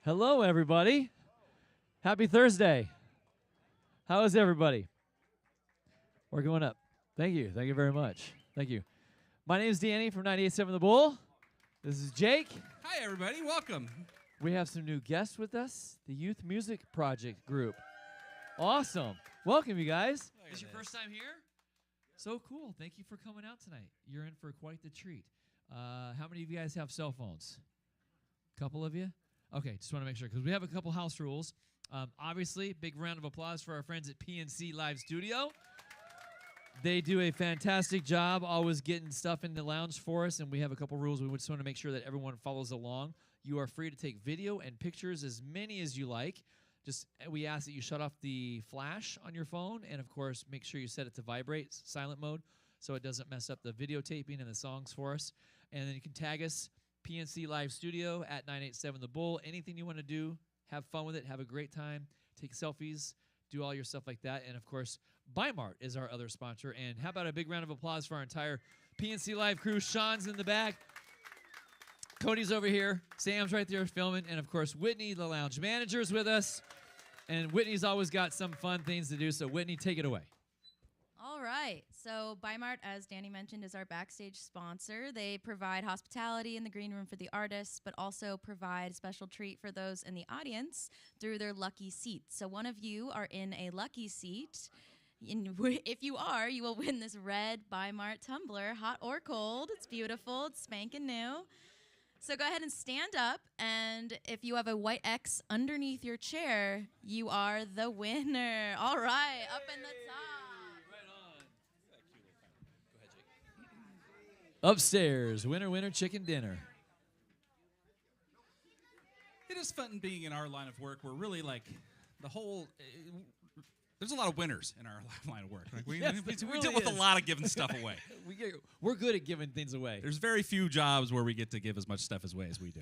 Hello, everybody. Happy Thursday. How is everybody? We're going up. Thank you. Thank you very much. Thank you. My name is Danny from 98.7 The Bull. This is Jake. Hi, everybody. Welcome. We have some new guests with us, the Youth Music Project group. Awesome. Welcome, you guys. Is this your first time here? So cool. Thank you for coming out tonight. You're in for quite the treat. How many of you guys have cell phones? A couple of you? Okay, just want to make sure, because we have a couple house rules. Obviously, big round of applause for our friends at PNC Live Studio. They do a fantastic job always getting stuff in the lounge for us, and we have a couple rules. We just want to make sure that everyone follows along. You are free to take video and pictures, as many as you like. Just we ask that you shut off the flash on your phone, and of course, make sure you set it to vibrate, silent mode, so it doesn't mess up the videotaping and the songs for us. And then you can tag us, PNC Live Studio at 98.7 The Bull. Anything you want to do, have fun with it, have a great time, take selfies, do all your stuff like that. And of course, Bimart is our other sponsor. And how about a big round of applause for our entire PNC Live crew. Sean's in the back. Cody's over here. Sam's right there filming. And of course, Whitney, the lounge manager, is with us. And Whitney's always got some fun things to do. So Whitney, take it away. All right. So Bimart, as Danny mentioned, is our backstage sponsor. They provide hospitality in the green room for the artists, but also provide a special treat for those in the audience through their lucky seats. So one of you are in a lucky seat. If you are, you will win this red Bimart tumbler, hot or cold. It's beautiful. It's spanking new. So go ahead and stand up, and if you have a white X underneath your chair, you are the winner. All right, up in the top. Upstairs, winner, chicken dinner. It is fun being in our line of work. We're really like the whole. There's a lot of winners in our line of work. Like we deal with a lot of giving stuff away. We're good at giving things away. There's very few jobs where we get to give as much stuff away as we do.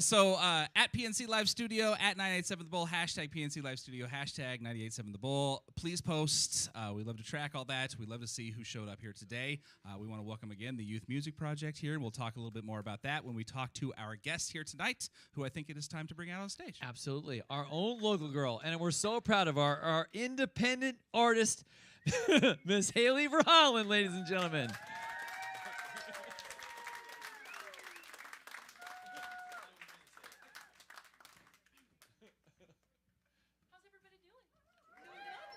So at PNC Live Studio, at 98.7 The Bull, hashtag PNC Live Studio, hashtag 98.7 The Bull. Please post. We love to track all that. We love to see who showed up here today. We want to welcome again the Youth Music Project here, and we'll talk a little bit more about that when we talk to our guest here tonight, who I think it is time to bring out on stage. Absolutely. Our own local girl, and we're so proud of our independent artist, Miss Hailey Verhaalen, ladies and gentlemen. How's everybody doing? Doing good?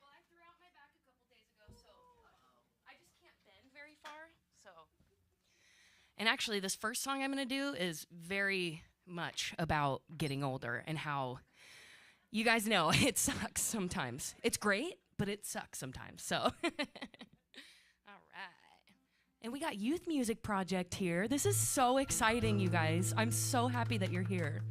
Well, I threw out my back a couple days ago, so I just can't bend very far. And actually, this first song I'm going to do is very much about getting older and how you guys know it sucks sometimes. It's great, but it sucks sometimes. So, all right. And we got Youth Music Project here. This is so exciting, you guys. I'm so happy that you're here.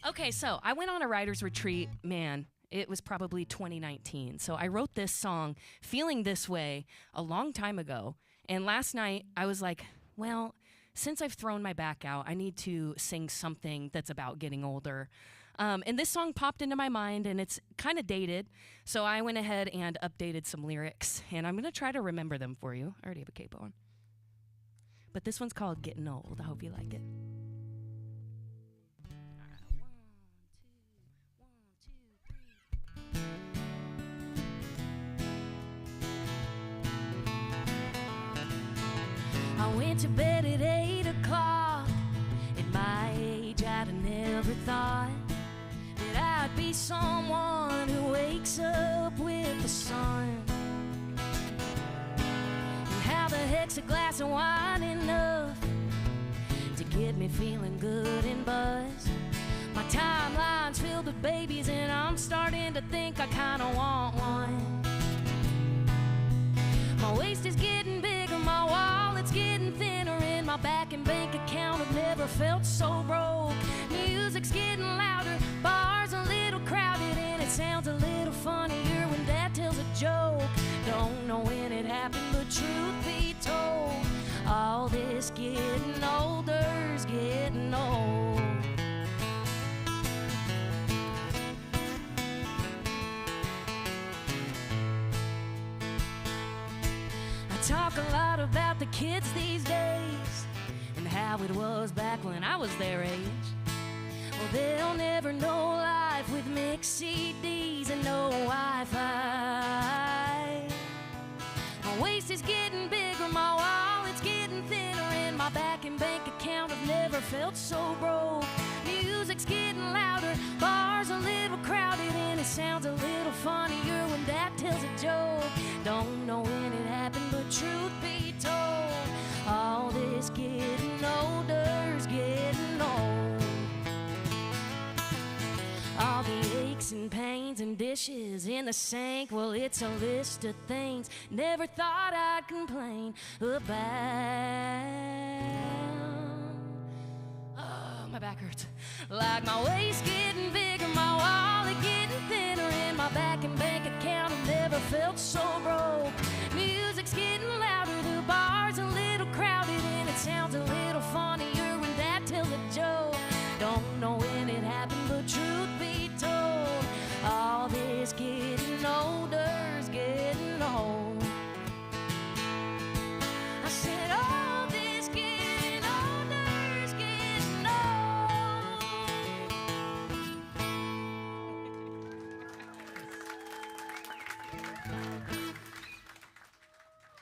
Okay, so I went on a writer's retreat. Man, it was probably 2019. So I wrote this song, Feeling This Way, a long time ago. And last night, I was like, well, since I've thrown my back out, I need to sing something that's about getting older. And this song popped into my mind, and it's kind of dated. So I went ahead and updated some lyrics, and I'm going to try to remember them for you. I already have a cape on. But this one's called Getting Old. I hope you like it. I went to bed at 8 o'clock. At my age, I'd have never thought that I'd be someone who wakes up with the sun. And how the heck's a glass of wine enough to get me feeling good and buzzed? My timeline's filled with babies, and I'm starting to think I kinda want one. My waist is getting bigger, my wallet's getting thinner, and my back and bank account have never felt so broke. Music's getting louder, bars a little crowded, and it sounds a little funnier when Dad tells a joke. Don't know when it happened, but truth be told, all this getting older's getting old. talk a lot about the kids these days and how it was back when I was their age. Well, they'll never know life with mixed CDs and no Wi-Fi. My waist is getting bigger, my wallet's getting thinner, and my back and bank account have never felt so broke. Music's getting louder, bars a little crowded, and it sounds a little funnier when Dad tells a joke. Don't know when it happened, but truth be told, all this getting older's getting old. All the aches and pains and dishes in the sink, well, it's a list of things never thought I'd complain about. Oh, my back hurts. Like my waist getting bigger, my wallet getting thinner, and my back and bank account have never felt so broke. Music's getting louder, the bar's a little crowded, and it sounds a little funnier when Dad tells a joke. Don't know when it happened, but truth be told, all this getting older's getting old. I said all this getting older's getting old.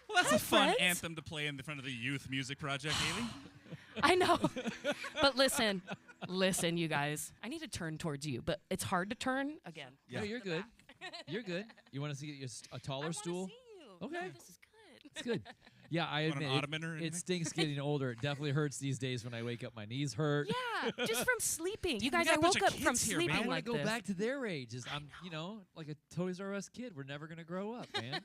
Well, that's Hi, a fun friends. anthem to play in front of the Youth Music Project, Hailey. I know. But listen, you guys. I need to turn towards you, but it's hard to turn again. Yeah, you're good. You're good. You want to see a taller stool? See you. Okay. No, this is good. It's good. Yeah, I Want an admit ottoman or it anything? stinks getting older. It definitely hurts these days when I wake up. My knees hurt. Yeah, just from sleeping. You Damn, we guys, got I a bunch woke of up from kids here, sleeping man. I want like to go this. back to their ages. I'm, like a Toys R Us kid. We're never going to grow up, man.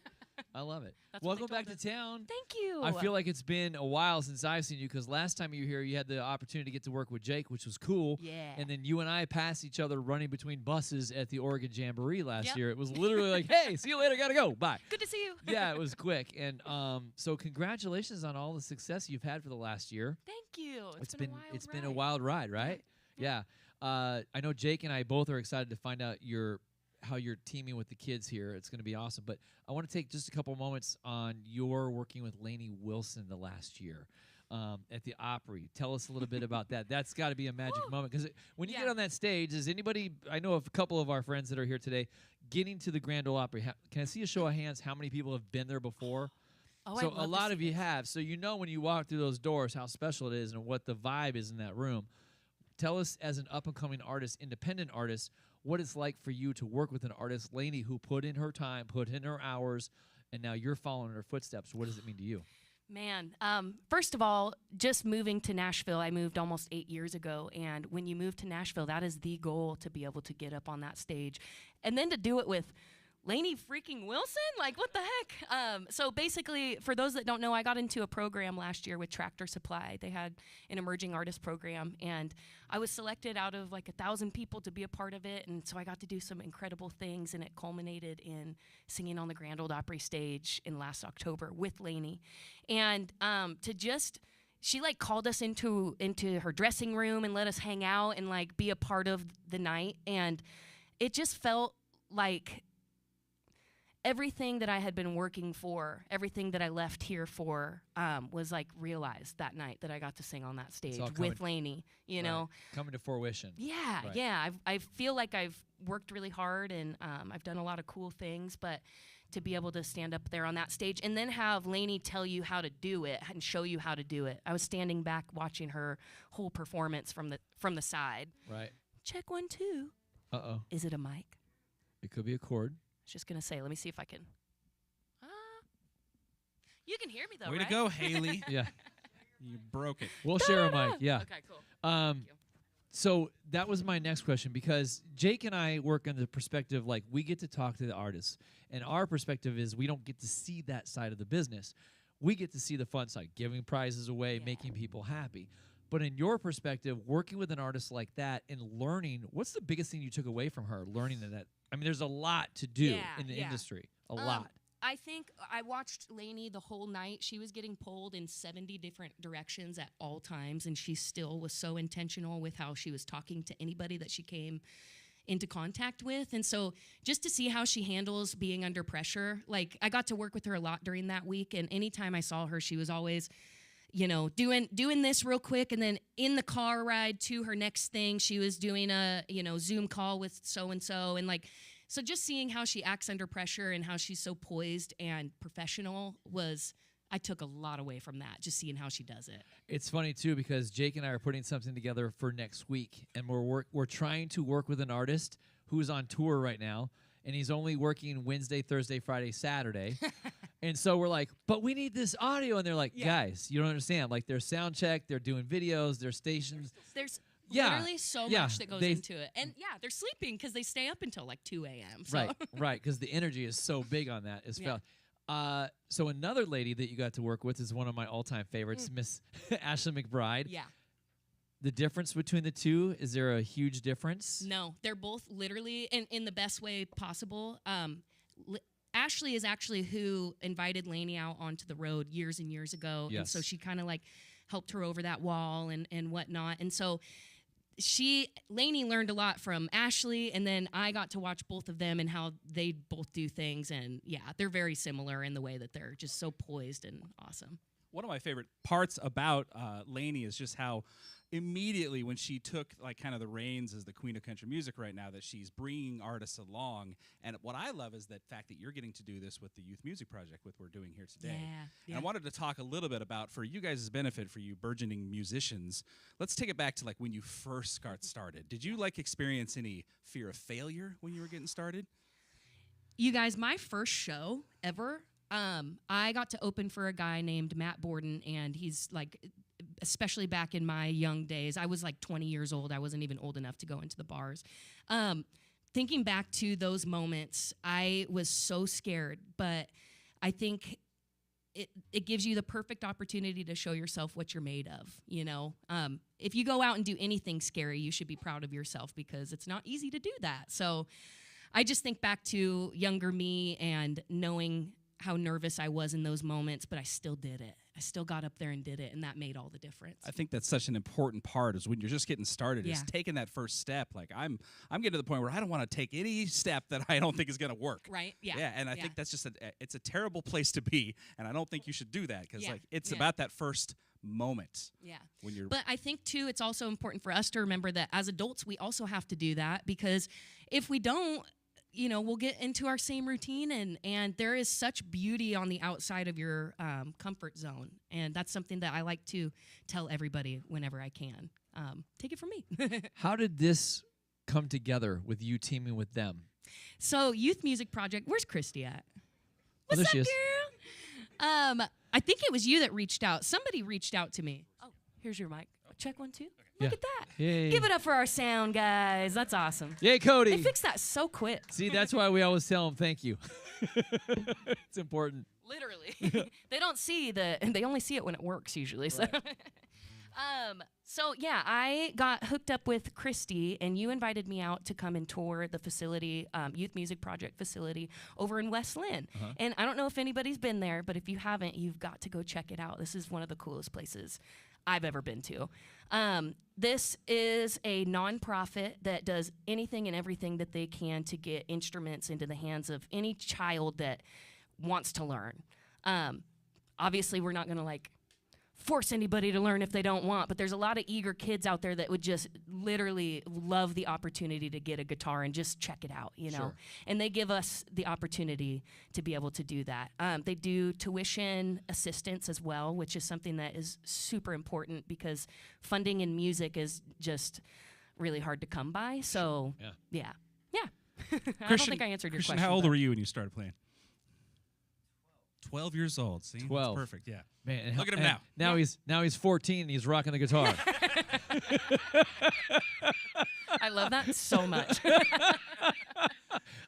I love it. That's what they Welcome back told to town. Thank you. I feel like it's been a while since I've seen you because last time you were here, you had the opportunity to get to work with Jake, which was cool. Yeah. And then you and I passed each other running between buses at the Oregon Jamboree last Yep. year. It was literally like, hey, see you later. Got to go. Bye. Good to see you. Yeah, it was quick. And so congratulations on all the success you've had for the last year. Thank you. It's been been a wild ride, right? Yeah. I know Jake and I both are excited to find out how you're teaming with the kids here. It's going to be awesome. But I want to take just a couple moments on your working with Lainey Wilson the last year at the Opry. Tell us a little bit about that. That's got to be a magic moment because when you get on that stage, is anybody? I know of a couple of our friends that are here today getting to the Grand Ole Opry. Can I see a show of hands? How many people have been there before? Oh, So I'd a love to lot see of you this. have. So you know when you walk through those doors how special it is and what the vibe is in that room. Tell us, as an up-and-coming artist, independent artist, what it's like for you to work with an artist, Lainey, who put in her time, put in her hours, and now you're following in her footsteps. What does it mean to you? Man, first of all, just moving to Nashville, I moved almost 8 years ago. And when you move to Nashville, that is the goal, to be able to get up on that stage. And then to do it with Lainey freaking Wilson? Like, what the heck? So basically, for those that don't know, I got into a program last year with Tractor Supply. They had an emerging artist program, and I was selected out of like 1,000 people to be a part of it. And so I got to do some incredible things, and it culminated in singing on the Grand Ole Opry stage in last October with Lainey. And she like called us into her dressing room and let us hang out and like be a part of the night. And it just felt like everything that I had been working for, everything that I left here for, was like realized that night that I got to sing on that stage all with Lainey, you know? Coming to fruition. Yeah, Right. yeah. I feel like I've worked really hard and I've done a lot of cool things, but to be able to stand up there on that stage and then have Lainey tell you how to do it and show you how to do it. I was standing back watching her whole performance from the side. Right. Check 1, 2. Uh-oh. Is it a mic? It could be a chord. I was just gonna say, let me see if I can. You can hear me though, Way right? to go, Hailey. Yeah. You broke it. We'll share a mic. Yeah. Okay, cool. Thank you. So that was my next question, because Jake and I work on the perspective, like, we get to talk to the artists, and our perspective is we don't get to see that side of the business. We get to see the fun side, giving prizes away, Yeah. making people happy. But in your perspective, working with an artist like that and learning, what's the biggest thing you took away from her, learning that? I mean, there's a lot to do Yeah, in the yeah. industry, a lot. I think I watched Lainey the whole night. She was getting pulled in 70 different directions at all times, and she still was so intentional with how she was talking to anybody that she came into contact with. And so just to see how she handles being under pressure, like I got to work with her a lot during that week. And anytime I saw her, she was always, you know, doing this real quick. And then in the car ride to her next thing, she was doing a, you know, Zoom call with so-and-so. And like, so just seeing how she acts under pressure and how she's so poised and professional I took a lot away from that, just seeing how she does it. It's funny, too, because Jake and I are putting something together for next week, and we're trying to work with an artist who's on tour right now, and he's only working Wednesday, Thursday, Friday, Saturday. And so we're like, but we need this audio. And they're like, guys, you don't understand. Like, they're sound check, they're doing videos, their stations. There's literally so much that goes into it. And, they're sleeping because they stay up until, like, 2 a.m. So. Right, because the energy is so big on that. So another lady that you got to work with is one of my all-time favorites, Miss Ashley McBride. Yeah. The difference between the two, is there a huge difference? No, they're both literally in the best way possible. Ashley is actually who invited Lainey out onto the road years and years ago. Yes. And so she kind of like helped her over that wall and whatnot. And so Lainey learned a lot from Ashley, and then I got to watch both of them and how they both do things. And they're very similar in the way that they're just so poised and awesome. One of my favorite parts about Lainey is just how immediately when she took like kind of the reins as the queen of country music right now, that she's bringing artists along. And what I love is the fact that you're getting to do this with the Youth Music Project, what we're doing here today. And I wanted to talk a little bit about, for you guys' benefit, for you burgeoning musicians, let's take it back to like when you first got started. Did you like experience any fear of failure when you were getting started? You guys, my first show ever, I got to open for a guy named Matt Borden, and he's like, especially back in my young days, I was like 20 years old. I wasn't even old enough to go into the bars. Thinking back to those moments, I was so scared, but I think it gives you the perfect opportunity to show yourself what you're made of, you know? If you go out and do anything scary, you should be proud of yourself, because it's not easy to do that. So I just think back to younger me and knowing how nervous I was in those moments, but I still did it. I still got up there and did it, and that made all the difference. I think that's such an important part, is when you're just getting started, is taking that first step. Like I'm getting to the point where I don't want to take any step that I don't think is going to work. Right? Yeah. Yeah, and I think that's just it's a terrible place to be, and I don't think you should do that, because like it's about that first moment. Yeah. When you're. But I think too, it's also important for us to remember that as adults, we also have to do that, because if we don't, you know, we'll get into our same routine, and there is such beauty on the outside of your comfort zone. And that's something that I like to tell everybody whenever I can. Take it from me. How did this come together with you teaming with them? So Youth Music Project, where's Christy at? What's there up, she is. girl? I think it was you that reached out. Somebody reached out to me. Oh, here's your mic. Check 1, 2. Look at that. Yay. Give it up for our sound, guys. That's awesome. Yay, Cody. They fixed that so quick. See, that's why we always tell them thank you. It's important. Literally. They don't see they only see it when it works usually. So. So yeah, I got hooked up with Christy, and you invited me out to come and tour the facility, Youth Music Project facility over in West Lynn. And I don't know if anybody's been there, but if you haven't, you've got to go check it out. This is one of the coolest places I've ever been to. This is a nonprofit that does anything and everything that they can to get instruments into the hands of any child that wants to learn. Obviously, we're not going to like force anybody to learn if they don't want, but there's a lot of eager kids out there that would just literally love the opportunity to get a guitar and just check it out, you know? Sure. And they give us the opportunity to be able to do that. They do tuition assistance as well, which is something that is super important, because funding in music is just really hard to come by. So, yeah. I don't think I answered your Christian, question. how old were you when you started playing? 12 years old. See, 12. That's perfect. Yeah. Man, Look at him now. Now he's 14 and he's rocking the guitar. I love that so much.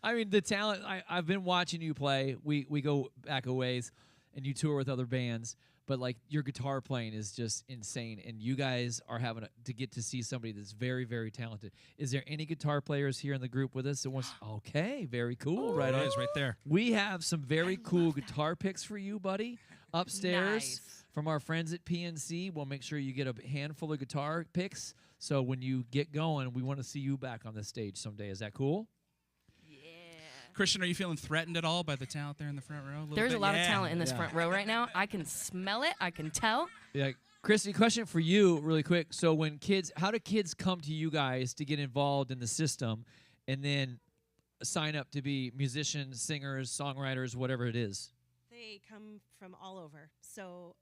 I mean, the talent. I've been watching you play. We go back a ways, and you tour with other bands. But like, your guitar playing is just insane, and you guys are having to get to see somebody that's very, very talented. Is there any guitar players here in the group with us that wants? Okay, very cool. Right on. It is right there. We have some very cool guitar picks for you, buddy, upstairs. Nice. from our friends at PNC. We'll make sure you get a handful of guitar picks. So when you get going, we want to see you back on the stage someday. Is that cool? Christian, are you feeling threatened at all by the talent there in the front row? There's a lot of talent in this front row right now. I can smell it. I can tell. Yeah, Christy, question for you really quick. So when how do kids come to you guys to get involved in the system and then sign up to be musicians, singers, songwriters, whatever it is? They come from all over. So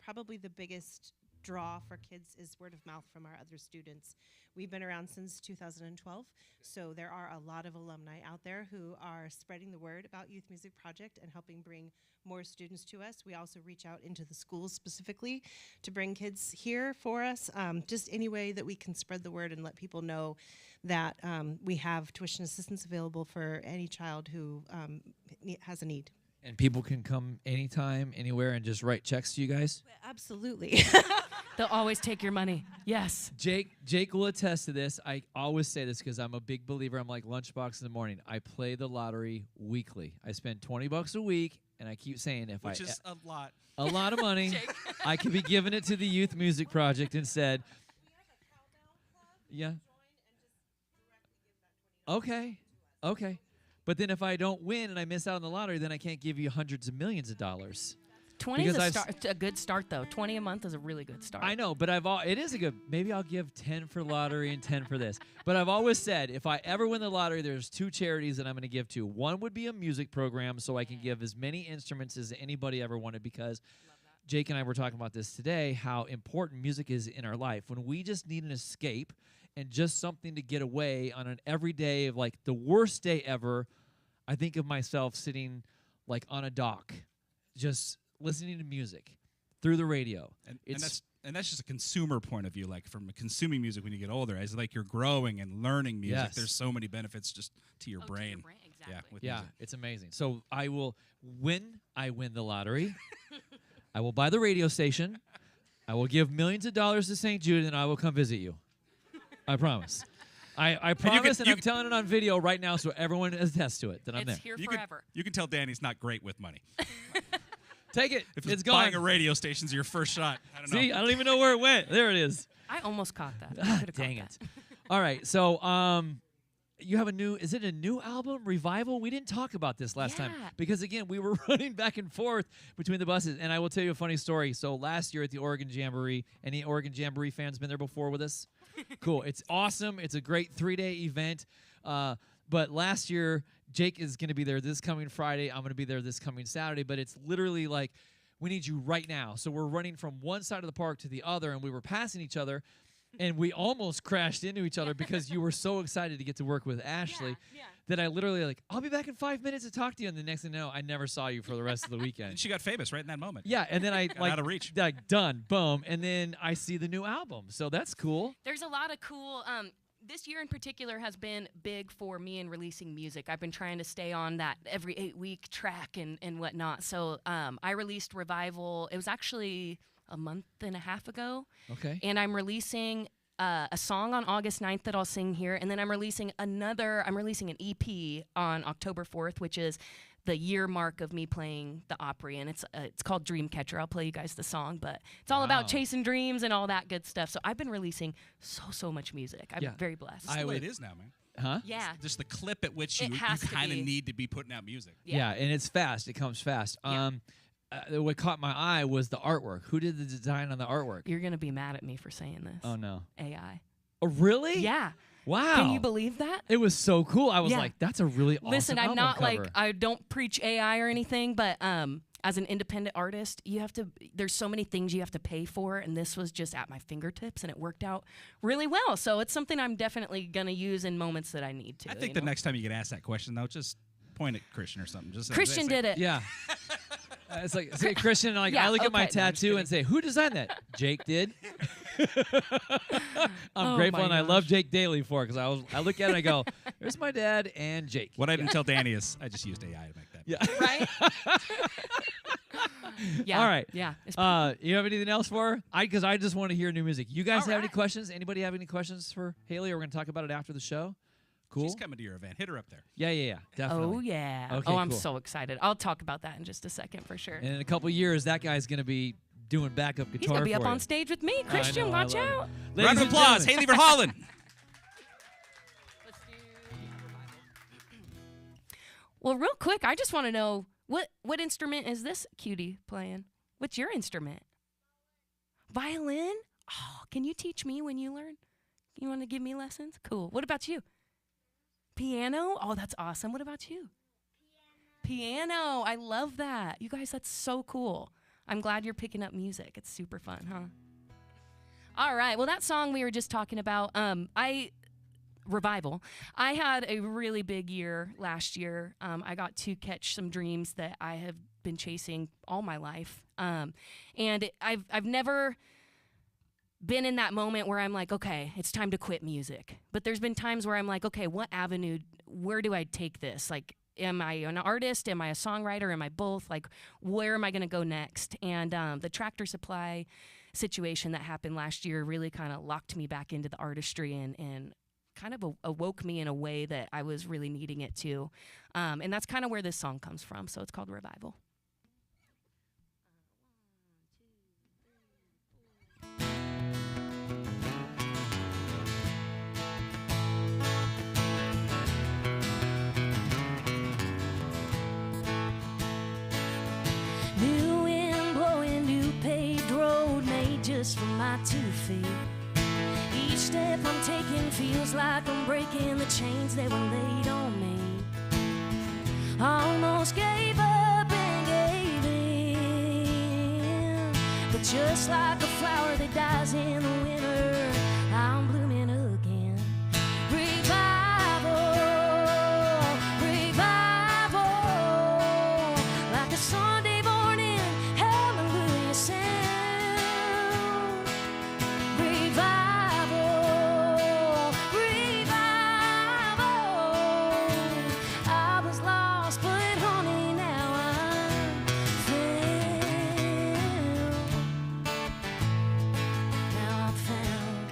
probably the biggest draw for kids is word of mouth from our other students. We've been around since 2012, so there are a lot of alumni out there who are spreading the word about Youth Music Project and helping bring more students to us. We also reach out into the schools specifically to bring kids here for us, just any way that we can spread the word and let people know that we have tuition assistance available for any child who has a need. And people can come anytime, anywhere, and just write checks to you guys? Absolutely. They'll always take your money. Yes. Jake will attest to this. I always say this because I'm a big believer. I'm like Lunchbox in the morning. I play the lottery weekly. I spend $20 a week, and I keep saying Which is a lot. A lot of money. I could be giving it to the Youth Music Project instead. Yeah. Okay. But then if I don't win and I miss out on the lottery, then I can't give you hundreds of millions of dollars. 20 is a good start, though. 20 a month is a really good start. I know, but it is a good. Maybe I'll give 10 for lottery and 10 for this. But I've always said if I ever win the lottery, there's 2 charities that I'm going to give to. One would be a music program, so I can give as many instruments as anybody ever wanted. Because Jake and I were talking about this today, how important music is in our life. When we just need an escape and just something to get away on an everyday of like the worst day ever, I think of myself sitting like on a dock, just listening to music through the radio. And that's just a consumer point of view, like from consuming music when you get older, as like you're growing and learning music. Yes. There's so many benefits just to your brain. To your brain, exactly. Yeah, it's amazing. So I will, when I win the lottery, I will buy the radio station, I will give millions of dollars to St. Jude, and I will come visit you. I promise. I promise, and I'm telling it on video right now so everyone attests to it that I'm there. It's here forever. You can tell Danny's not great with money. Take it. If it's buying gone. a radio station's your first shot, I don't know. See, I don't even know where it went. There it is. I almost caught that. Dang it. All right, so you have is it a new album, Revival? We didn't talk about this last time because, again, we were running back and forth between the buses. And I will tell you a funny story. So last year at the Oregon Jamboree, any Oregon Jamboree fans been there before with us? Cool. It's awesome. It's a great 3-day event. But last year, Jake is going to be there this coming Friday. I'm going to be there this coming Saturday. But it's literally like, we need you right now. So we're running from one side of the park to the other, and we were passing each other. And we almost crashed into each other because you were so excited to get to work with Ashley that I literally I'll be back in 5 minutes to talk to you. And the next thing you know, I never saw you for the rest of the weekend. And she got famous right in that moment. Yeah, and then I out of reach. Done, boom, and then I see the new album. So that's cool. There's a lot of cool. This year in particular has been big for me in releasing music. I've been trying to stay on that every 8-week track and whatnot. So I released Revival. It was actually a month and a half ago. Okay. And I'm releasing a song on August 9th that I'll sing here. And then I'm releasing an EP on October 4th, which is the year mark of me playing the Opry. And it's called Dreamcatcher. I'll play you guys the song, but it's all about chasing dreams and all that good stuff. So I've been releasing so much music. I'm very blessed. That's the way it is now, man. Huh? Yeah. Just the clip at which you kind of need to be putting out music. Yeah, and it's fast. It comes fast. Yeah. What caught my eye was the artwork. Who did the design on the artwork? You're going to be mad at me for saying this. Oh, no. AI. Oh, really? Yeah. Wow. Can you believe that? It was so cool. I was like, that's a really awesome Listen, I'm album not cover. I don't preach AI or anything, but as an independent artist, there's so many things you have to pay for, and this was just at my fingertips, and it worked out really well. So it's something I'm definitely going to use in moments that I need to. I think the next time you get asked that question, though, just point at Christian or something. Just Christian did it. Yeah. It's like, say Christian, I look at my tattoo and say, who designed that? Jake did. I'm grateful, and I love Jake daily for it because I look at it and I go, there's my dad and Jake. What I didn't tell Danny is I just used AI to make that. Yeah. Right? Yeah. All right. Yeah. You have anything else for her? Because I just want to hear new music. You guys have any questions? Anybody have any questions for Hailey? Or we're going to talk about it after the show. Cool. She's coming to your event. Hit her up there. Yeah. Definitely. Oh, yeah. Okay, I'm cool. so excited. I'll talk about that in just a second for sure. And in a couple years, that guy's going to be doing backup guitar. He's gonna be for up you. on stage with me. Christian, I watch love it. out. Ladies Round of and applause, gentlemen. Hailey Verhaalen. Well, real quick, I just want to know what instrument is this cutie playing? What's your instrument? Violin? Oh, can you teach me when you learn? You want to give me lessons? Cool. What about you? Piano? Oh, that's awesome. What about you? Piano. I love that. You guys, that's so cool. I'm glad you're picking up music. It's super fun, huh? All right. Well, that song we were just talking about, Revival. I had a really big year last year. I got to catch some dreams that I have been chasing all my life. I've never been in that moment where I'm like, okay, it's time to quit music. But there's been times where I'm like, okay, what avenue, where do I take this? Like, am I an artist? Am I a songwriter? Am I both? Like, where am I going to go next? And the Tractor Supply situation that happened last year really kind of locked me back into the artistry and kind of awoke me in a way that I was really needing it to. And that's kind of where this song comes from. So it's called Revival. New wind blowing, new paved road made just for my 2 feet. Each step I'm taking feels like I'm breaking the chains that were laid on me. Almost gave up and gave in, but just like a flower that dies in the winter, I'm blooming again. Revival, revival, like a Sunday morning hallelujah sound. Revival, revival. I was lost, but honey, now I'm found. Now I'm found.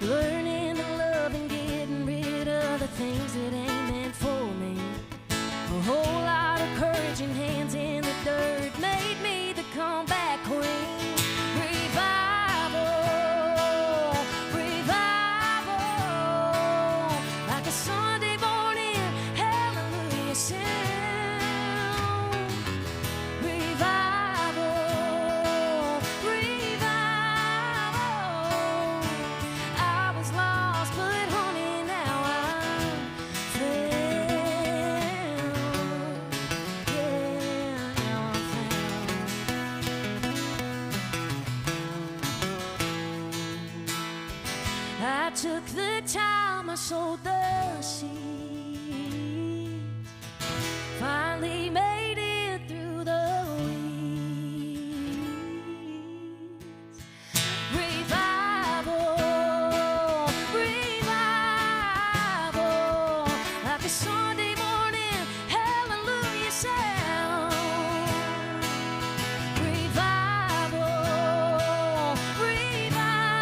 Learning to love and getting rid of the things that ain't meant for me. A whole lot of courage and hands in the dirt made me the comeback queen. Revival, revival, like a Sunday morning hallelujah sound. Revival, revival. I was lost, but honey, now I'm found. Yeah, now I'm found. I took the time, I sowed the seeds. Finally made it through the weeds. Revival, revival, like a Sunday morning hallelujah sound. Revival, revival.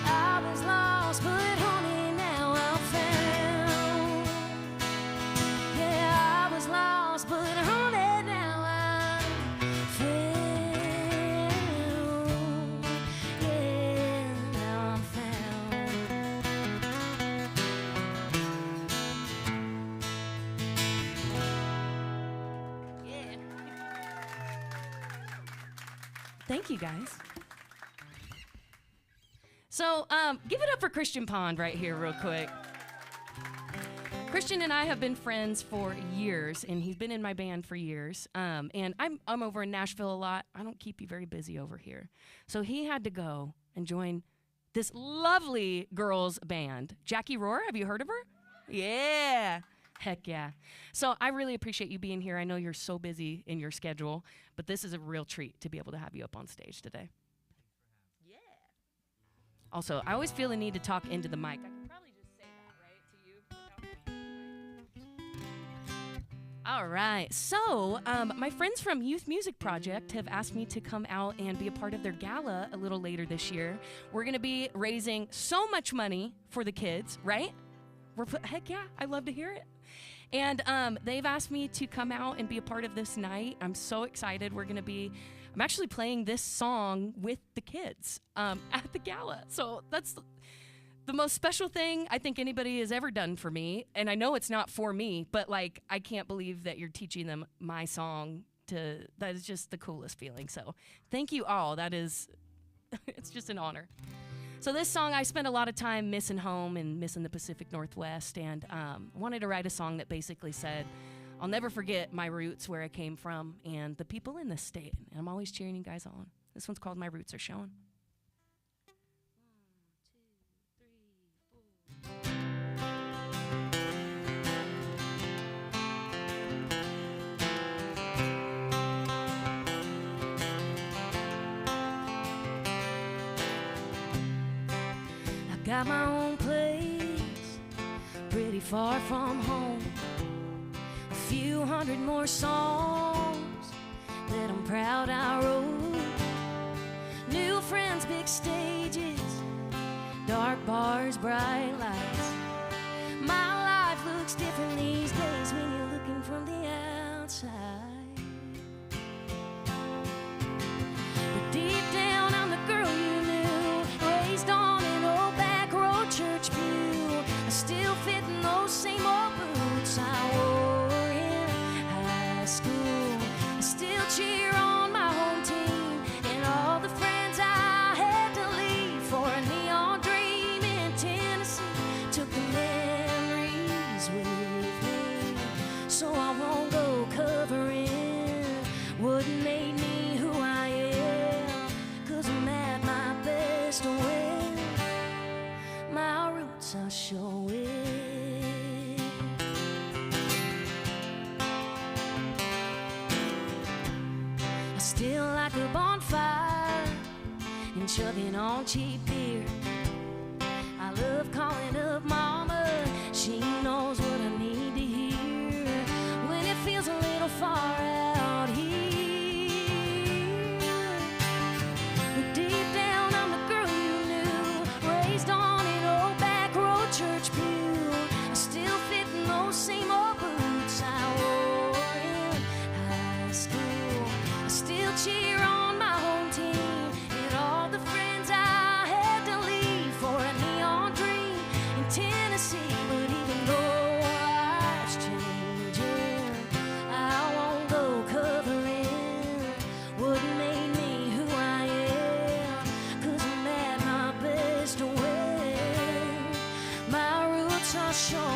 I was lost, but honey, now I'm found. Yeah, I was lost, but honey, now I'm found. Yeah, now I'm found. Yeah. Thank you, guys. So give it up for Christian Pond right here real quick. Christian and I have been friends for years, and he's been in my band for years. And I'm over in Nashville a lot. I don't keep you very busy over here. So he had to go and join this lovely girls band. Jackie Rohr, have you heard of her? Yeah. Heck yeah. So I really appreciate you being here. I know you're so busy in your schedule, but this is a real treat to be able to have you up on stage today. Yeah. Also, I always feel the need to talk into the mic. I could probably just say that, right, to you without All right. So my friends from Youth Music Project have asked me to come out and be a part of their gala a little later this year. We're going to be raising so much money for the kids, right? Heck yeah, I'd love to hear it. And they've asked me to come out and be a part of this night. I'm so excited. I'm actually playing this song with the kids at the gala. So that's the most special thing I think anybody has ever done for me. And I know it's not for me, but like, I can't believe that you're teaching them my song. That is just the coolest feeling. So thank you all. It's just an honor. So this song, I spent a lot of time missing home and missing the Pacific Northwest, and wanted to write a song that basically said, I'll never forget my roots, where I came from, and the people in this state. And I'm always cheering you guys on. This one's called My Roots Are Showing. Got my own place, pretty far from home. A few hundred more songs that I'm proud I wrote. New friends, big stages, dark bars, bright lights. My life looks different these days when you're looking from the outside. But deep down, I'm the girl you knew, raised on church pew. I still fit in those same old boots I wore in high school. I still cheer on my home team and all the friends I had to leave for a neon dream in Tennessee. Took the memories with me, so I won't go covering what made me who I am, 'cause I'm at my best when my roots are showing. I still like a bonfire and chugging on cheap beer. I love calling up mama, she knows what I need to hear when it feels a little far out here. But deep down, I'm the girl you knew, raised on church pew. I still fit in those same old boots I wore in high school. I still cheer on my home team and all the friends I had to leave for a neon dream in Tennessee. But even though life's changing, I won't go covering what made me who I am, 'cause I'm at my best when my roots are showing.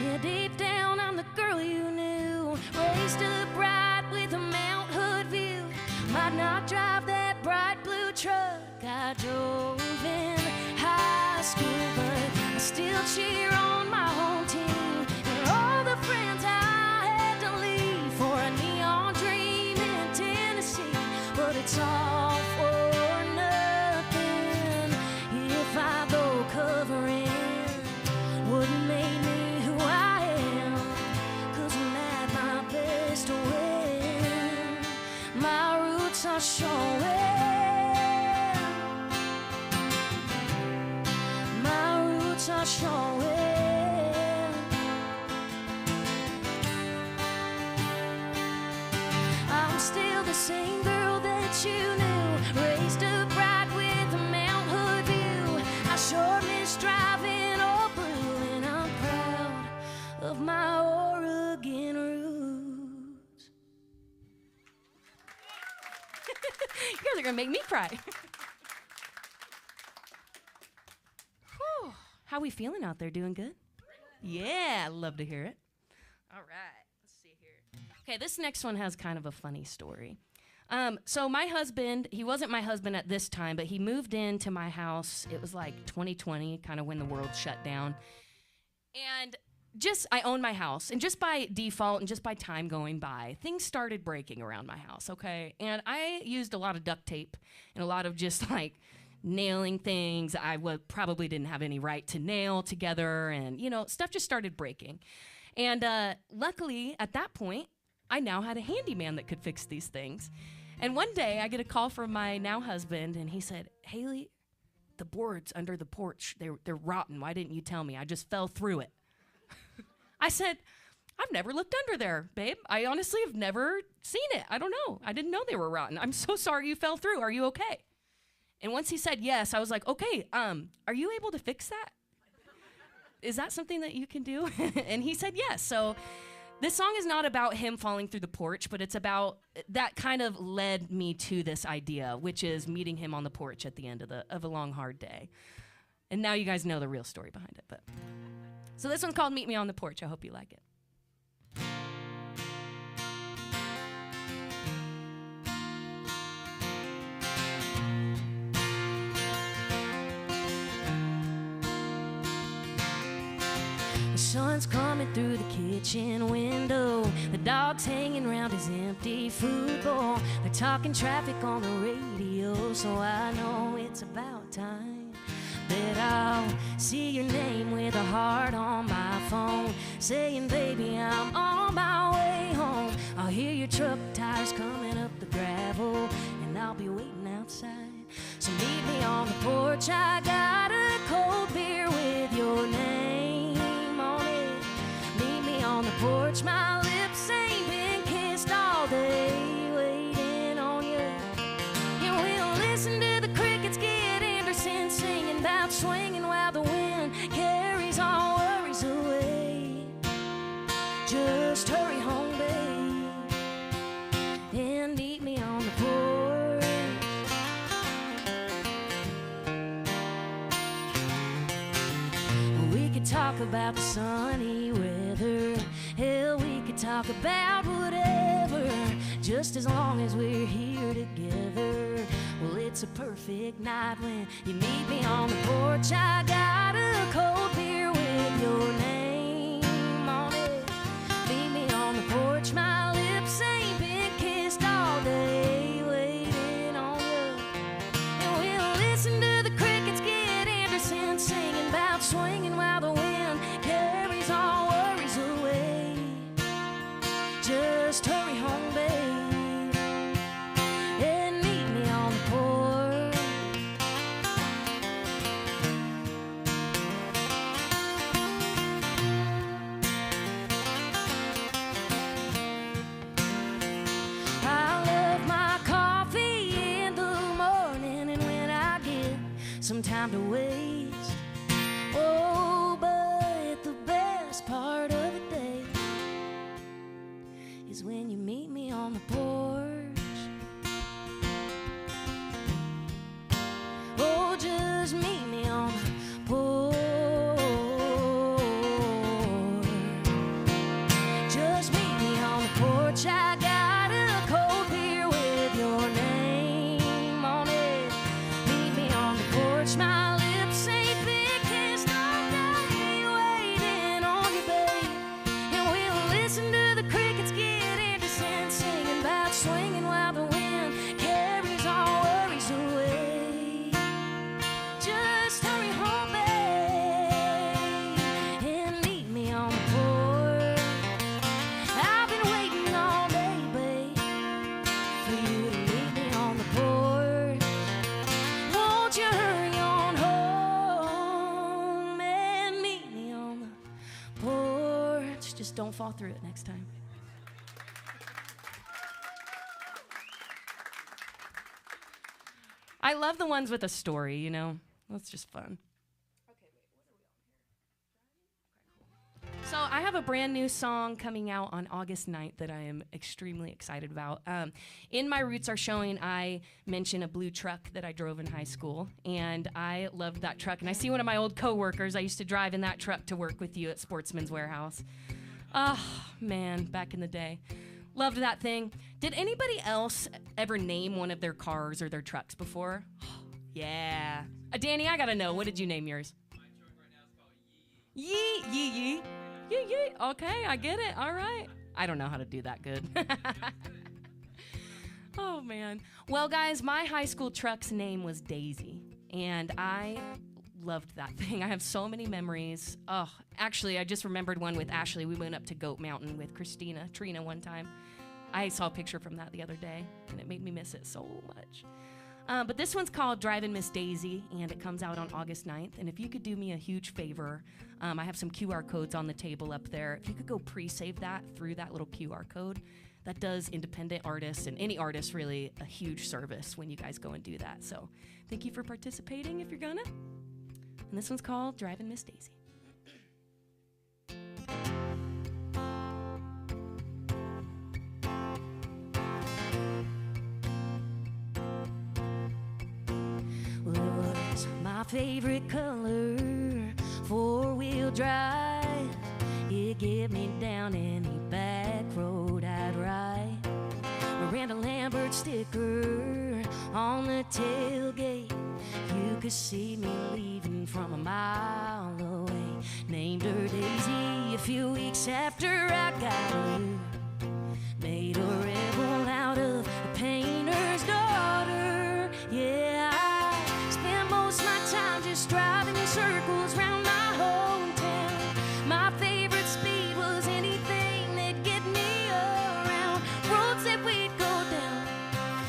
Yeah, deep down, I'm the girl you knew, raised up right with a Mount Hood view. Might not drive that bright blue truck I drove in high school, but I still cheer on my home team and all the friends I had to leave for a neon dream in Tennessee. But it's all for nothing if I go covering what made me who I am, 'cause I'm at my best when my roots are showing. My roots are showing. I'm still the same girl that you knew, raised up right with a Mount Hood view. I sure miss driving old blue, and I'm proud of my Oregon roots. You guys are gonna make me cry. Whew. How we feeling out there? Doing good? Yeah, love to hear it. All right, let's see here. Okay, this next one has kind of a funny story. So my husband, he wasn't my husband at this time, but he moved into my house. It was like 2020, kind of when the world shut down. And I own my house, and just by default and just by time going by, things started breaking around my house, okay? And I used a lot of duct tape and a lot of just like nailing things I probably didn't have any right to nail together, and stuff just started breaking. And luckily, at that point, I now had a handyman that could fix these things. And one day, I get a call from my now husband, and he said, Hailey, the boards under the porch, they're rotten. Why didn't you tell me? I just fell through it. I said, I've never looked under there, babe. I honestly have never seen it. I don't know. I didn't know they were rotten. I'm so sorry you fell through. Are you okay? And once he said yes, I was like, okay, are you able to fix that? Is that something that you can do? And he said yes. So this song is not about him falling through the porch, but it's about that kind of led me to this idea, which is meeting him on the porch at the end of a long, hard day. And now you guys know the real story behind it. But so this one's called Meet Me on the Porch. I hope you like it. The sun's coming through the kitchen window. The dog's hanging around his empty food bowl. They're talking traffic on the radio, so I know it's about time that I'll see your name with a heart on my phone, saying, baby, I'm on my way home. I'll hear your truck tires coming up the gravel, and I'll be waiting outside. So meet me on the porch. I got a cold beer with your name on it. Meet me on the porch. My lips ain't been kissed all day, waiting on you. And we'll listen to the crickets get Anderson singing about swinging while the wind carries all worries away. Just hurry home, babe, and meet me on the porch. We could talk about the sunny weather. Hell, we could talk about whatever, just as long as we're here together. Well, it's a perfect night when you meet me on the porch. I got a cold beer with your name on it. Meet me on the porch. My lips ain't been kissed all day, waiting on you. And we'll listen to the crickets get Anderson singing about swinging while the wind carries all worries away. Just hurry home, babe, and meet me on the porch. I love my coffee in the morning, and when I get some time to waste. Oh, but the best part of the day is when you meet me on the porch. Oh, just meet me on the porch. Just meet me on the porch. I got a cold beer with your name on it. Meet me on the porch. My lips ain't been kissed all day, waiting on you, babe. And we'll listen to the crickets get Anderson singing about swinging while the wind carries all worries away. Just hurry home, babe, and meet me on the porch. I've been waiting all day, babe, for you to meet me on the porch. Won't you hurry on home and meet me on the porch? Just don't fall through it next time. I love the ones with a story, you know? That's just fun. So I have a brand new song coming out on August 9th that I am extremely excited about. In my Roots Are Showing, I mention a blue truck that I drove in high school, and I loved that truck. And I see one of my old coworkers. I used to drive in that truck to work with you at Sportsman's Warehouse. Oh, man, back in the day. Loved that thing. Did anybody else ever name one of their cars or their trucks before? Yeah. Danny, I gotta know. What did you name yours? My truck right now is called Yee. Yee, yee, yee. Yee, yee. Okay, I get it. All right. I don't know how to do that good. Oh, man. Well, guys, my high school truck's name was Daisy, and I loved that thing. I have so many memories. Oh, actually, I just remembered one with Ashley. We went up to Goat Mountain with Trina one time. I saw a picture from that the other day, and it made me miss it so much. But this one's called Driving Miss Daisy, and it comes out on August 9th. And if you could do me a huge favor, I have some QR codes on the table up there. If you could go pre-save that through that little QR code, that does independent artists and any artist really a huge service when you guys go and do that. So thank you for participating if you're gonna. And this one's called Driving Miss Daisy. Well, it was my favorite color, four-wheel drive. It get me down any back road I'd ride. Miranda Lambert sticker on the tailgate. You could see me leaving from a mile away. Named her Daisy a few weeks after I got her. Made a rebel out of a painter's daughter. Yeah, I spent most of my time just driving in circles round my hometown. My favorite speed was anything that'd get me around. Roads that we'd go down,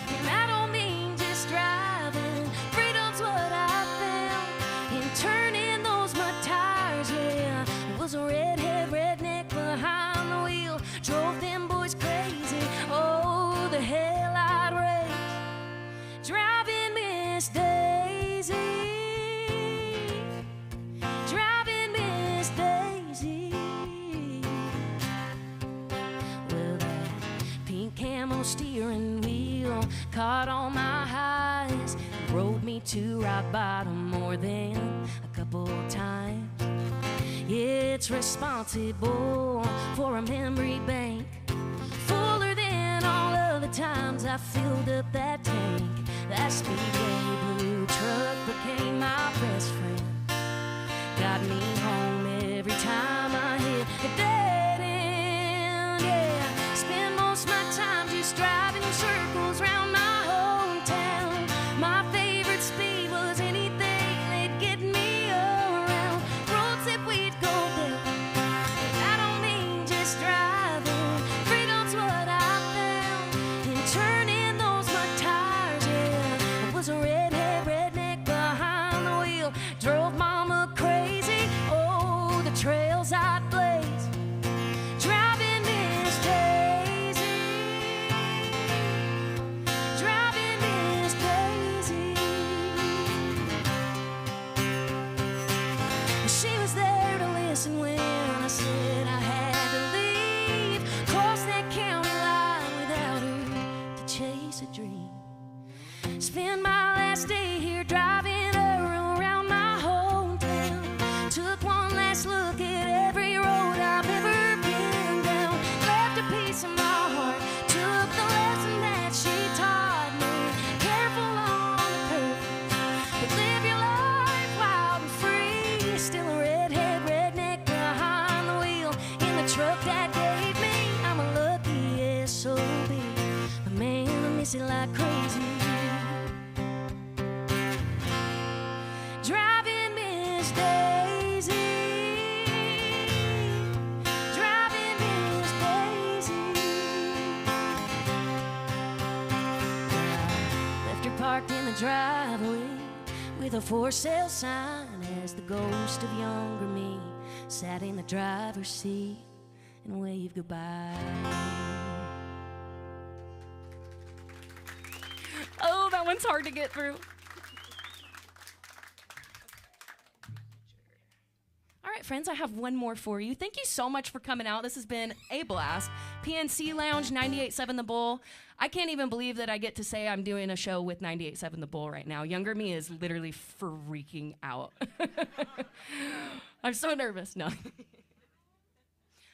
and I don't mean just driving. Freedom's what I found in turning those mud tires. Yeah, I was a redhead redneck behind the wheel, drove them boys crazy. Oh, the hell I'd race, driving Miss Daisy, driving Miss Daisy. Well, that pink camo steering wheel caught on my highs, rode me to rock bottom more than a couple times. It's responsible for a memory bank, fuller than all other times I filled up that tank. That Speedway blue truck became my best friend, got me home every time I hit a dead end. Yeah, spend most of my time just driving in circles round my hometown. My favorite speed was anything that'd get me around. Roads that we'd go down, I don't mean just driving. Freedom's what I found in turning those mud tires. Yeah, I was a redhead redneck behind the wheel, drove mama crazy. Oh, the trails I'd blaze, driving Miss Daisy, driving Miss Daisy. She was there to listen when I said I had to leave, cross that county line without her to chase a dream. Spend my last day here driving her around my hometown. Took one last look at every road I've ever been down. Left a piece of my heart, took the lesson that she taught me. Careful on the curve, but live your life wild and free. Still a redhead redneck behind the wheel in the truck that gave me. I'm a lucky SOB, but man, I miss it like crazy. Driving Miss Daisy, driving Miss Daisy. I left her parked in the driveway with a for sale sign as the ghost of younger me sat in the driver's seat and waved goodbye. Oh, that one's hard to get through. All right, friends, I have one more for you. Thank you so much for coming out. This has been a blast. PNC Lounge, 98.7 The Bull. I can't even believe that I get to say I'm doing a show with 98.7 The Bull right now. Younger me is literally freaking out. I'm so nervous. No.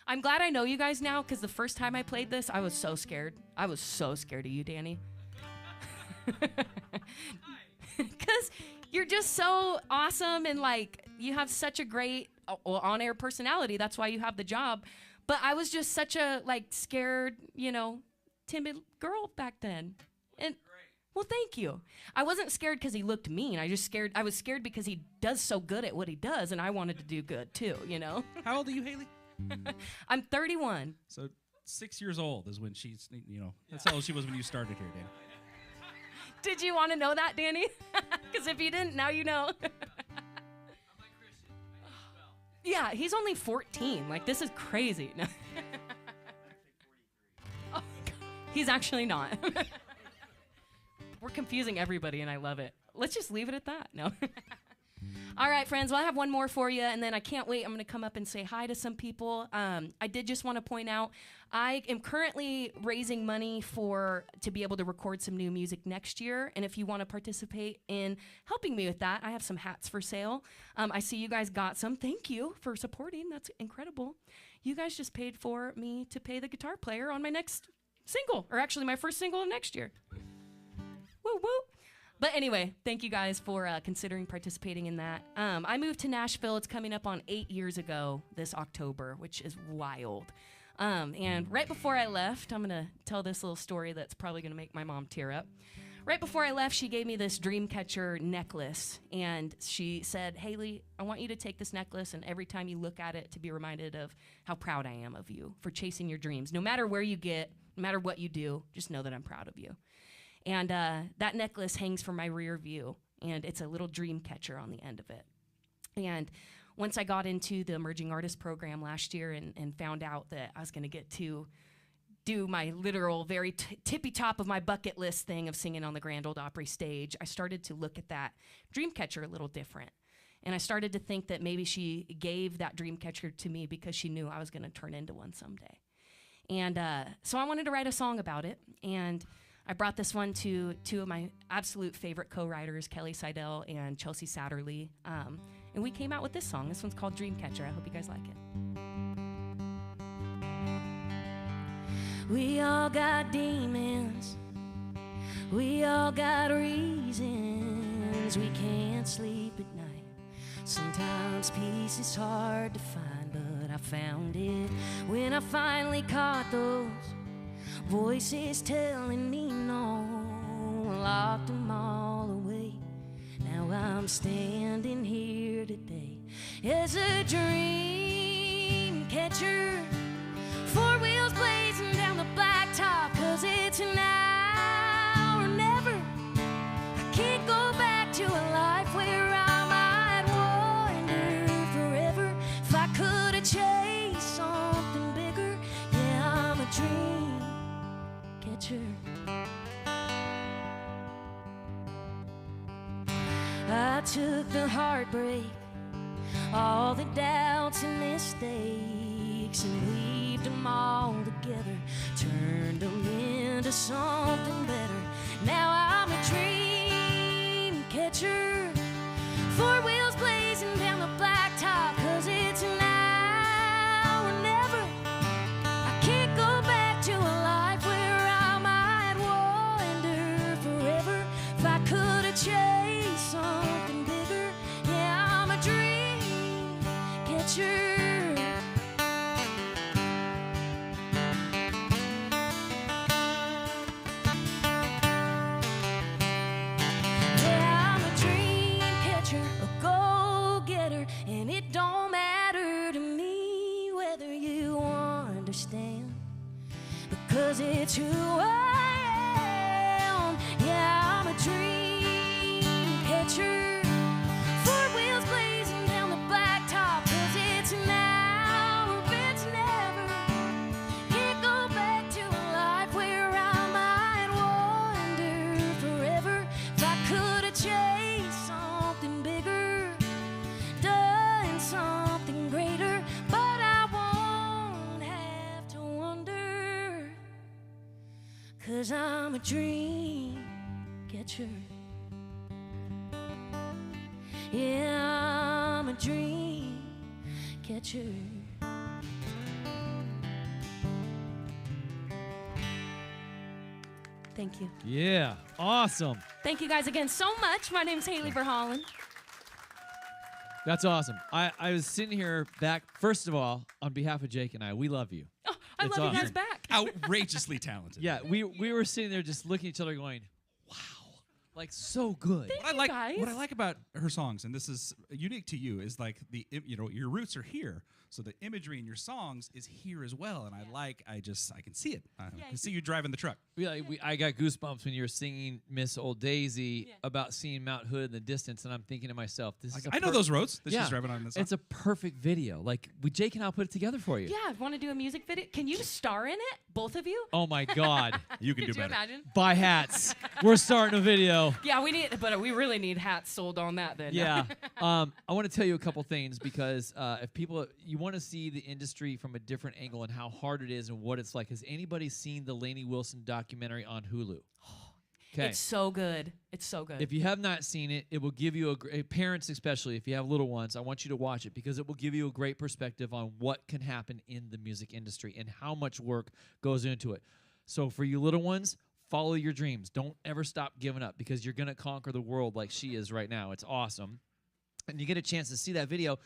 I'm glad I know you guys now, because the first time I played this, I was so scared. I was so scared of you, Danny. Because you're just so awesome, and like you have such a great on-air personality. That's why you have the job. But I was just such a like scared, timid girl back then. And Well, thank you. I wasn't scared because he looked mean. I was scared because he does so good at what he does, and I wanted to do good too, you know? How old are you, Hailey? I'm 31. So 6 years old is when she's, that's how old she was when you started here, Dan. Did you want to know that, Danny? Because if you didn't, now you know. Yeah, he's only 14. Like, this is crazy. No. Oh, God. He's actually not. We're confusing everybody, and I love it. Let's just leave it at that. No. All right, friends. Well, I have one more for you, and then I can't wait. I'm going to come up and say hi to some people. I did just want to point out, I am currently raising money to be able to record some new music next year. And if you want to participate in helping me with that, I have some hats for sale. I see you guys got some. Thank you for supporting. That's incredible. You guys just paid for me to pay the guitar player on my next single, or actually my first single of next year. Woo woo. But anyway, thank you guys for considering participating in that. I moved to Nashville. It's coming up on 8 years ago this October, which is wild. And right before I left, I'm going to tell this little story that's probably going to make my mom tear up. Right before I left, she gave me this Dreamcatcher necklace. And she said, Hailey, I want you to take this necklace, and every time you look at it, to be reminded of how proud I am of you for chasing your dreams. No matter where you get, no matter what you do, just know that I'm proud of you. And that necklace hangs from my rear view, and it's a little dream catcher on the end of it. And once I got into the Emerging Artist Program last year and found out that I was going to get to do my literal, very tippy top of my bucket list thing of singing on the Grand Ole Opry stage, I started to look at that dream catcher a little different. And I started to think that maybe she gave that dream catcher to me because she knew I was going to turn into one someday. And so I wanted to write a song about it, and I brought this one to two of my absolute favorite co-writers, Kelly Seidel and Chelsea Satterley, and we came out with this song. This one's called Dreamcatcher. I hope you guys like it. We all got demons. We all got reasons we can't sleep at night. Sometimes peace is hard to find, but I found it when I finally caught those voices telling me no. Locked them all away. Now I'm standing here today as a dream catcher. 4 wheels blazing down the blacktop, 'cause it's now or never. I can't go back to a life where I might wander forever. If I could have chased something bigger, yeah, I'm a dream catcher. I took the heartbreak, all the doubts and mistakes, and weaved them all together, turned them into something better. Now I'm a dream catcher. 4 wheels blazing down the blacktop, 'cause it's now or never. I can't go back to a life where I might wander forever. If I could have chased something bigger, yeah, I'm a dream catcher. Yeah, I'm a dream catcher, a go-getter, and it don't matter to me whether you understand, because it's who I am. Yeah, I'm a dream catcher. 4 wheels blazing down the blacktop, 'cause it's now or it's never. Can't go back to a life where I might wander forever. If I could have chased something bigger, done something greater, but I won't have to wonder, 'cause I'm a dream catcher. Yeah, I'm a dream catcher. Thank you. Yeah, awesome. Thank you guys again so much. My name's Hailey Verhaalen. That's awesome. I was sitting here back, first of all, on behalf of Jake and I, we love you. Oh, I love you guys back. Outrageously talented. Yeah, we were sitting there just looking at each other going, wow. Like so good. What I you like, guys. what I like about her songs, and this is unique to you, is like your roots are here, so the imagery in your songs is here as well. And I can see it. I can see you driving the truck. I got goosebumps when you were singing Miss Old Daisy about seeing Mount Hood in the distance, and I'm thinking to myself, this is I know those roads that she's driving on. This it's a perfect video. Like Jake and I'll put it together for you. Yeah, want to do a music video? Can you star in it, both of you? Oh my God. You can do Could you better. imagine? Buy hats. We're starting a video. Yeah, we really need hats sold on that then. Yeah. I want to tell you a couple things because if you want to see the industry from a different angle and how hard it is and what it's like. Has anybody seen the Lainey Wilson documentary on Hulu? Okay. It's so good. It's so good. If you have not seen it, it will give you parents especially, if you have little ones, I want you to watch it because it will give you a great perspective on what can happen in the music industry and how much work goes into it. So for you little ones, follow your dreams. Don't ever stop giving up because you're going to conquer the world like she is right now. It's awesome. And you get a chance to see that video.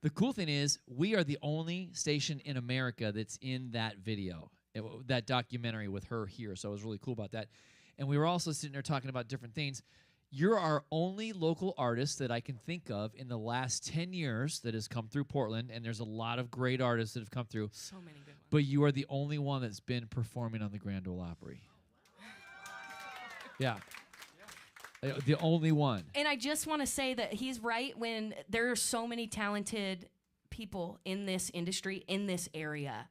The cool thing is we are the only station in America that's in that video, that documentary with her here. So I was really cool about that. And we were also sitting there talking about different things. You're our only local artist that I can think of in the last 10 years that has come through Portland, and there's a lot of great artists that have come through. So many good ones. But you are the only one that's been performing on the Grand Ole Opry. Yeah. The only one. And I just want to say that he's right when there are so many talented people in this industry, in this area.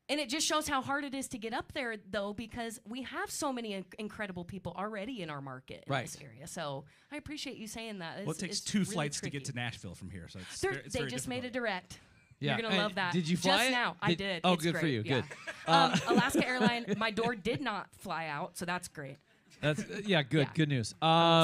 And it just shows how hard it is to get up there, though, because we have so many incredible people already in our market in this area. So I appreciate you saying that. Well, it takes two really flights to get to Nashville from here, so it's they just made a direct. Yeah. You're gonna love that. Did you fly just it? now? I did. Oh, It's good for great. you. Yeah. Good. Alaska Airline, my door did not fly out, so that's great. That's good. Yeah. Good news.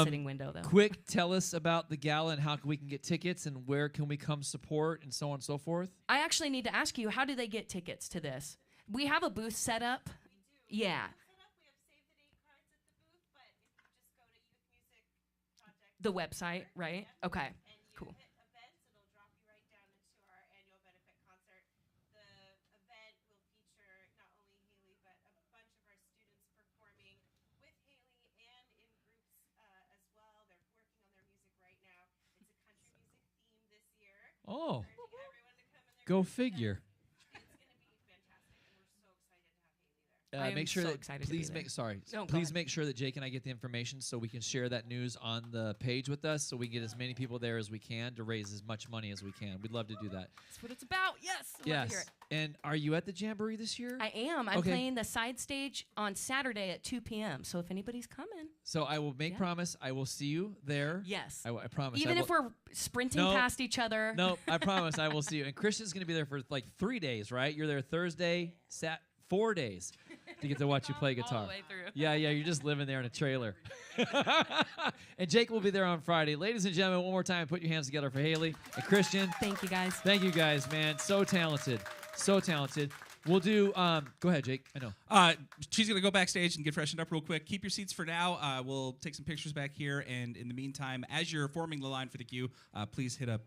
Sitting window though. Quick, tell us about the gala and how we can get tickets and where can we come support and so on and so forth. I actually need to ask you, how do they get tickets to this? We have a booth set up. Yeah. We have save the date cards at the booth, but if you just go to Youth Music Project, The website, right? Okay. and you Cool. hit events, it'll drop you right down into our annual benefit concert. The event will feature not only Hailey, but a bunch of our students performing with Hailey and in groups as well. They're working on their music right now. It's a country music theme this year. Oh, Encouraging everyone to come in their go groups. figure. It's going to be fantastic, and we're so excited to have Hailey there. I am Make sure so that excited to be please there. make sorry. No, go please ahead. make sure that Jake and I get the information so we can share that news on the page with us, so we can get as many people there as we can to raise as much money as we can. We'd love to do that. That's what it's about. Yes. I love to hear Yes. it. And are you at the Jamboree this year? I am. I'm Okay. playing the side stage on Saturday at 2 p.m. So if anybody's coming, So I will make promise. I will see you there. yes. I promise. Even if we're sprinting No. past each other. No, I promise I will see you. And Christian's going to be there for like 3 days, right? You're there Thursday, 4 days to get to watch you play guitar. All the way through. Yeah, you're just living there in a trailer. And Jake will be there on Friday. Ladies and gentlemen, one more time, put your hands together for Hailey and Christian. Thank you, guys. Thank you guys, man. So talented. So talented. We'll do, go ahead, Jake. I know. She's going to go backstage and get freshened up real quick. Keep your seats for now. We'll take some pictures back here. And in the meantime, as you're forming the line for the queue, please hit up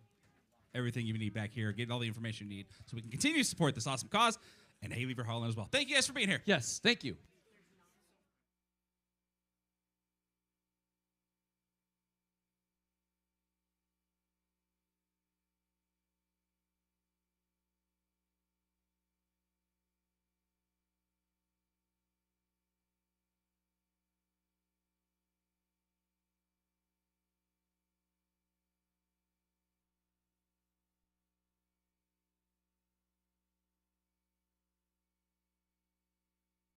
everything you need back here. Get all the information you need so we can continue to support this awesome cause and Hailey Verhaalen as well. Thank you guys for being here. Yes, thank you.